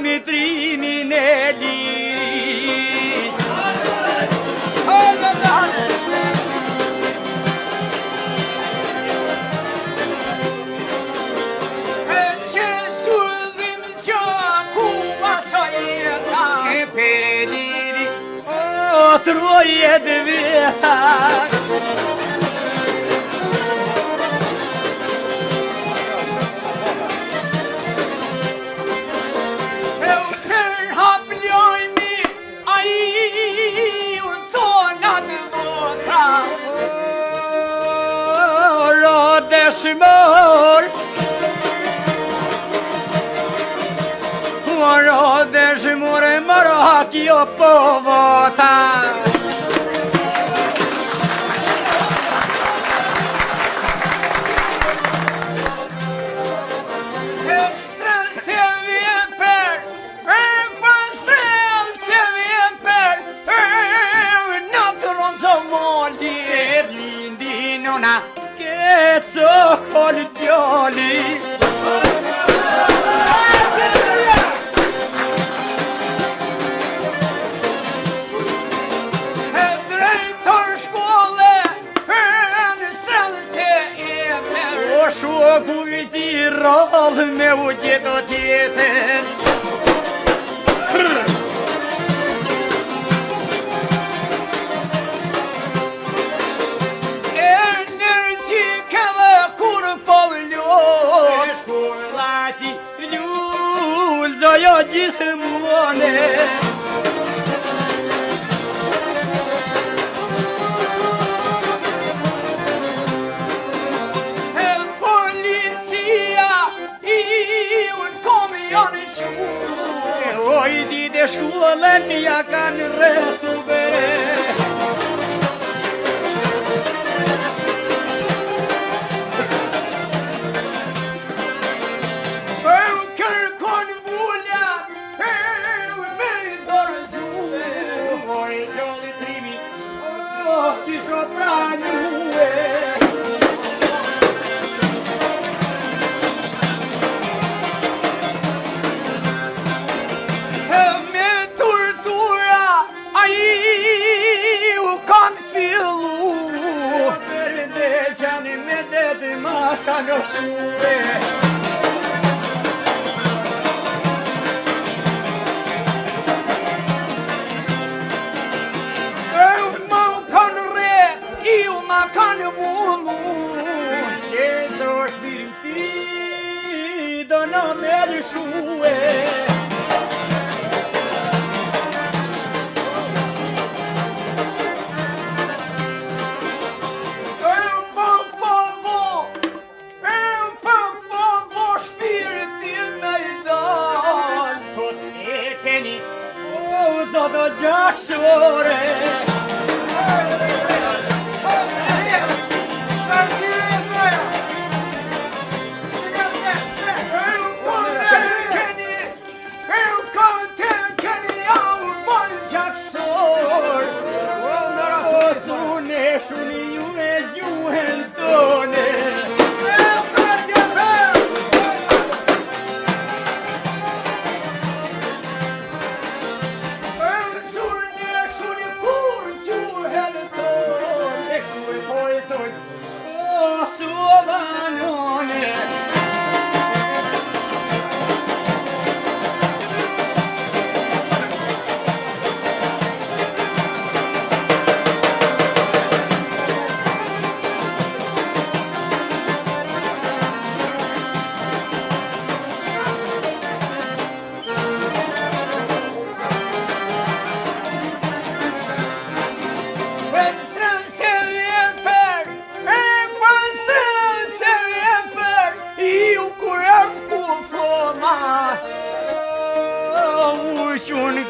mitrimin e liris. Që sudhim që ku aso jeta e për liri, o troje dhe veta. Dëshmor Moro dëshmor e moro kjo po vota. Strels të vjeper strels të vjeper në të ronzo moli e lindi nona so col djali. Drejtor shkolle në strelës të emer, o shoku i ti rall me u gjeto tjetër. Jo gjithmonë policia i unë komi janë quë, oj dite shkollën ja kanë rrethu bere.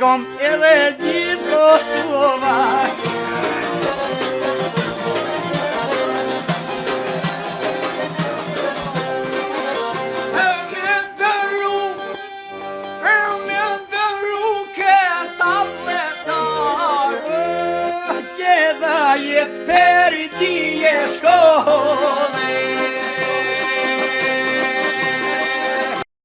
kom edhe gjithë Kosova. Jetë për ti e shkollë